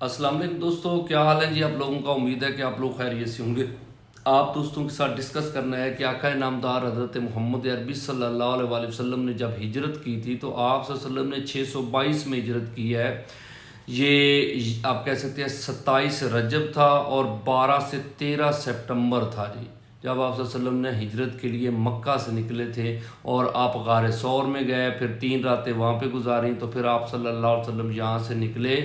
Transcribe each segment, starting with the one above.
السلام علیکم دوستوں، کیا حال ہے جی آپ لوگوں کا؟ امید ہے کہ آپ لوگ خیریت سے ہوں گے۔ آپ دوستوں کے ساتھ ڈسکس کرنا ہے کہ آقا نامدار حضرت محمد عربی صلی اللہ علیہ وآلہ وسلم نے جب ہجرت کی تھی تو آپ صلی اللہ علیہ وسلم نے 622 میں ہجرت کی ہے۔ یہ آپ کہہ سکتے ہیں 27 رجب تھا اور 12 سے 13 سپٹمبر تھا جی، جب آپ صلی اللہ علیہ وسلم نے ہجرت کے لیے مکہ سے نکلے تھے اور آپ غار ثور میں گئے، پھر 3 راتیں وہاں پہ گزاری، تو پھر آپ صلی اللہ علیہ وسلم یہاں سے نکلے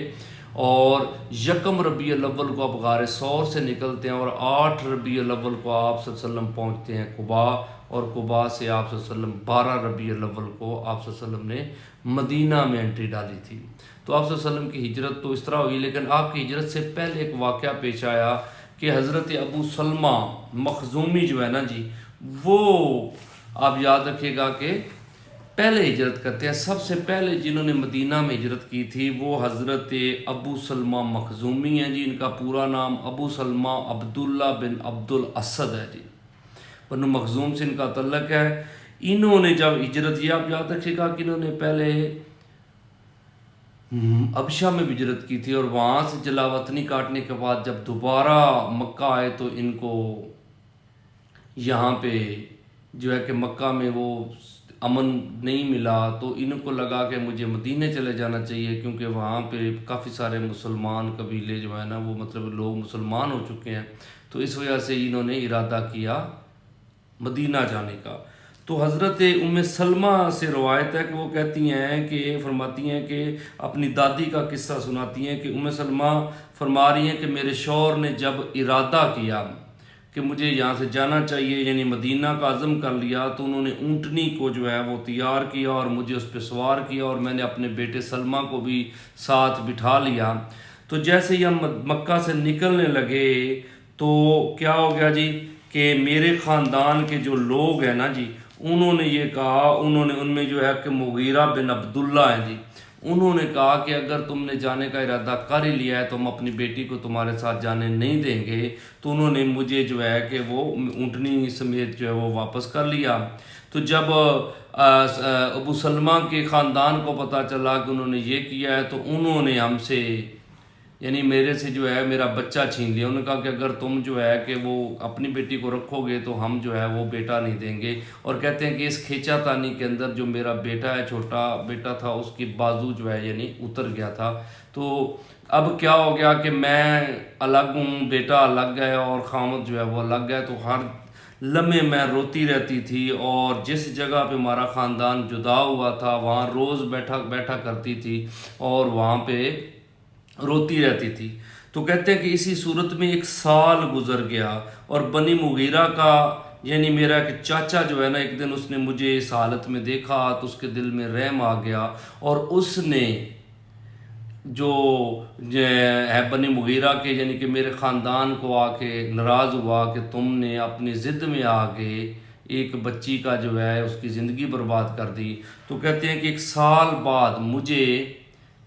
اور یکم ربیع الاول کو آپ غار ثور سے نکلتے ہیں اور 8 ربیع الاول کو آپ صلی اللہ علیہ وسلم پہنچتے ہیں قباء، اور قباء سے آپ صلی اللہ علیہ وسلم 12 ربیع الاول کو آپ صلی اللہ علیہ وسلم نے مدینہ میں انٹری ڈالی تھی۔ تو آپ صلی اللہ علیہ وسلم کی ہجرت تو اس طرح ہوئی، لیکن آپ کی ہجرت سے پہلے ایک واقعہ پیش آیا کہ حضرت ابو سلمہ مخزومی جو ہے نا جی، وہ آپ یاد رکھیے گا کہ پہلے ہجرت کرتے ہیں۔ سب سے پہلے جنہوں نے مدینہ میں ہجرت کی تھی وہ حضرت ابو سلمہ مخزومی ہیں جی۔ ان کا پورا نام ابو سلمہ عبداللہ بن عبد الاسد ہے جی، بنو مخزوم سے ان کا تعلق ہے۔ انہوں نے جب ہجرت کی، آپ یاد رکھیے گا کہ انہوں نے پہلے ابشہ میں بھی ہجرت کی تھی، اور وہاں سے جلا وطنی کاٹنے کے بعد جب دوبارہ مکہ آئے تو ان کو یہاں پہ جو ہے کہ مکہ میں وہ امن نہیں ملا، تو ان کو لگا کہ مجھے مدینے چلے جانا چاہیے، کیونکہ وہاں پہ کافی سارے مسلمان قبیلے جو ہیں نا وہ مطلب لوگ مسلمان ہو چکے ہیں، تو اس وجہ سے انہوں نے ارادہ کیا مدینہ جانے کا۔ تو حضرت ام سلمہ سے روایت ہے کہ وہ کہتی ہیں کہ فرماتی ہیں کہ اپنی دادی کا قصہ سناتی ہیں کہ ام سلمہ فرما رہی ہیں کہ میرے شوہر نے جب ارادہ کیا کہ مجھے یہاں سے جانا چاہیے، یعنی مدینہ کا عزم کر لیا، تو انہوں نے اونٹنی کو جو ہے وہ تیار کیا اور مجھے اس پہ سوار کیا، اور میں نے اپنے بیٹے سلمہ کو بھی ساتھ بٹھا لیا۔ تو جیسے ہی ہم مکہ سے نکلنے لگے تو کیا ہو گیا جی کہ میرے خاندان کے جو لوگ ہیں نا جی، انہوں نے یہ کہا، انہوں نے ان میں جو ہے کہ مغیرہ بن عبداللہ ہیں جی، انہوں نے کہا کہ اگر تم نے جانے کا ارادہ کر ہی لیا ہے تو ہم اپنی بیٹی کو تمہارے ساتھ جانے نہیں دیں گے۔ تو انہوں نے مجھے جو ہے کہ وہ اونٹنی سمیت جو ہے وہ واپس کر لیا۔ تو جب ابو سلمہ کے خاندان کو پتہ چلا کہ انہوں نے یہ کیا ہے تو انہوں نے ہم سے یعنی میرے سے جو ہے میرا بچہ چھین لیا۔ انہوں نے کہا کہ اگر تم جو ہے کہ وہ اپنی بیٹی کو رکھو گے تو ہم جو ہے وہ بیٹا نہیں دیں گے، اور کہتے ہیں کہ اس کھینچا تانی کے اندر جو میرا بیٹا ہے، چھوٹا بیٹا تھا، اس کی بازو جو ہے یعنی اتر گیا تھا۔ تو اب کیا ہو گیا کہ میں الگ ہوں، بیٹا الگ ہے اور خامد جو ہے وہ الگ ہے، تو ہر لمحے میں روتی رہتی تھی، اور جس جگہ پہ ہمارا خاندان جدا ہوا تھا وہاں روز بیٹھا کرتی تھی اور وہاں پہ روتی رہتی تھی۔ تو کہتے ہیں کہ اسی صورت میں 1 سال گزر گیا، اور بنی مغیرہ کا یعنی میرا ایک چاچا جو ہے نا، ایک دن اس نے مجھے اس حالت میں دیکھا تو اس کے دل میں رحم آ گیا، اور اس نے جو ہے بنی مغیرہ کے یعنی کہ میرے خاندان کو آ کے ناراض ہوا کہ تم نے اپنی ضد میں آ کے ایک بچی کا جو ہے اس کی زندگی برباد کر دی۔ تو کہتے ہیں کہ 1 سال بعد مجھے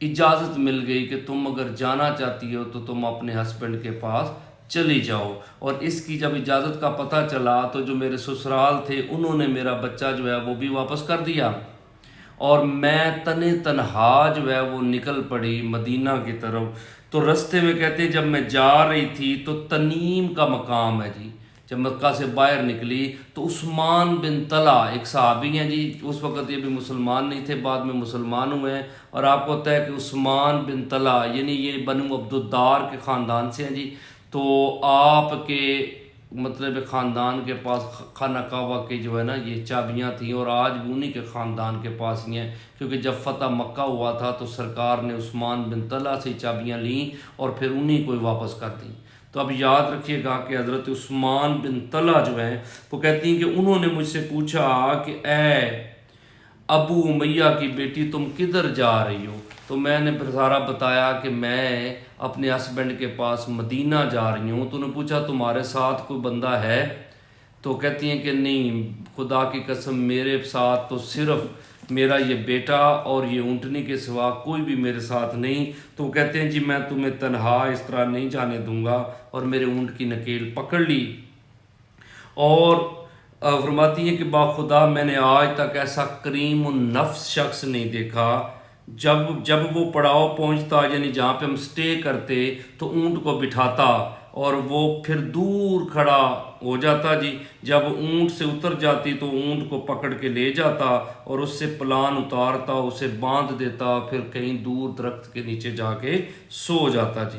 اجازت مل گئی کہ تم اگر جانا چاہتی ہو تو تم اپنے ہسبینڈ کے پاس چلی جاؤ، اور اس کی جب اجازت کا پتہ چلا تو جو میرے سسرال تھے انہوں نے میرا بچہ جو ہے وہ بھی واپس کر دیا، اور میں تنہا جو ہے وہ نکل پڑی مدینہ کی طرف۔ تو رستے میں کہتے ہیں جب میں جا رہی تھی تو تنیم کا مقام ہے جی، جب مکہ سے باہر نکلی تو عثمان بن طلحہ ایک صحابی ہیں جی، اس وقت یہ بھی مسلمان نہیں تھے، بعد میں مسلمان ہوئے ہیں، اور آپ کو پتہ ہے کہ عثمان بن طلحہ یعنی یہ بنو عبدالدار کے خاندان سے ہیں جی۔ تو آپ کے مطلب خاندان کے پاس خانہ کعبہ کے جو ہے نا یہ چابیاں تھیں، اور آج بھی انہی کے خاندان کے پاس ہی ہیں، کیونکہ جب فتح مکہ ہوا تھا تو سرکار نے عثمان بن طلحہ سے چابیاں لیں اور پھر انہی کو واپس کر دیں۔ تو اب یاد رکھیے گا کہ حضرت عثمان بن طلحہ جو ہیں وہ کہتی ہیں کہ انہوں نے مجھ سے پوچھا کہ اے ابو امیہ کی بیٹی تم کدھر جا رہی ہو؟ تو میں نے پھر سارا بتایا کہ میں اپنے ہسبینڈ کے پاس مدینہ جا رہی ہوں۔ تو انہوں نے پوچھا تمہارے ساتھ کوئی بندہ ہے؟ تو کہتی ہیں کہ نہیں، خدا کی قسم میرے ساتھ تو صرف میرا یہ بیٹا اور یہ اونٹنی کے سوا کوئی بھی میرے ساتھ نہیں۔ تو وہ کہتے ہیں جی میں تمہیں تنہا اس طرح نہیں جانے دوں گا، اور میرے اونٹ کی نکیل پکڑ لی، اور فرماتی ہیں کہ باخدا میں نے آج تک ایسا کریم النفس شخص نہیں دیکھا جب وہ پڑاؤ پہنچتا یعنی جہاں پہ ہم سٹے کرتے تو اونٹ کو بٹھاتا اور وہ پھر دور کھڑا ہو جاتا جی. جب اونٹ سے اتر جاتی تو اونٹ کو پکڑ کے لے جاتا اور اس سے پلان اتارتا، اسے باندھ دیتا، پھر کہیں دور درخت کے نیچے جا کے سو جاتا جی.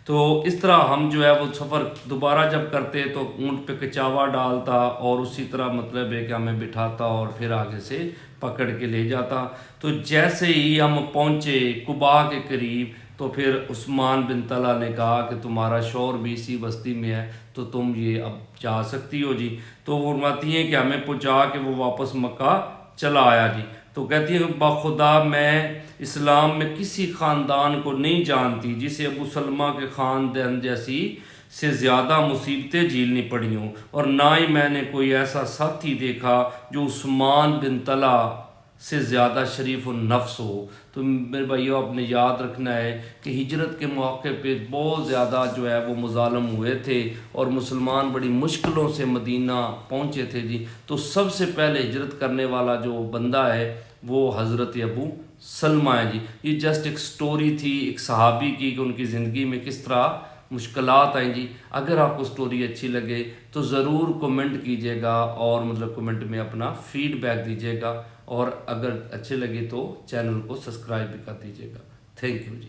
تو اس طرح ہم جو ہے وہ سفر دوبارہ جب کرتے تو اونٹ پہ کچاوا ڈالتا اور اسی طرح مطلب ہے کہ ہمیں بٹھاتا اور پھر آگے سے پکڑ کے لے جاتا. تو جیسے ہی ہم پہنچے قباء کے قریب تو پھر عثمان بن طلحہ نے کہا کہ تمہارا شوہر بھی اسی بستی میں ہے تو تم یہ اب جا سکتی ہو جی. تو وہ فرماتی ہیں کہ ہمیں پہنچا کے وہ واپس مکہ چلا آیا جی. تو کہتی ہے کہ بخدا میں اسلام میں کسی خاندان کو نہیں جانتی جسے ابو سلمہ کے خاندان جیسی سے زیادہ مصیبتیں جھیلنی پڑی ہوں، اور نہ ہی میں نے کوئی ایسا ساتھی دیکھا جو عثمان بن طلحہ سے زیادہ شریف النفس ہو. تو میرے بھائیو آپ نے یاد رکھنا ہے کہ ہجرت کے موقع پہ بہت زیادہ جو ہے وہ مظالم ہوئے تھے اور مسلمان بڑی مشکلوں سے مدینہ پہنچے تھے جی. تو سب سے پہلے ہجرت کرنے والا جو بندہ ہے وہ حضرت ابو سلمہ ہے جی. یہ جسٹ ایک سٹوری تھی ایک صحابی کی کہ ان کی زندگی میں کس طرح مشکلات آئیں جی. اگر آپ کو سٹوری اچھی لگے تو ضرور کمنٹ کیجیے گا اور مطلب کمنٹ میں اپنا فیڈ بیک دیجیے گا، اور اگر اچھے لگے تو چینل کو سبسکرائب بھی کر دیجیے گا. Thank you G.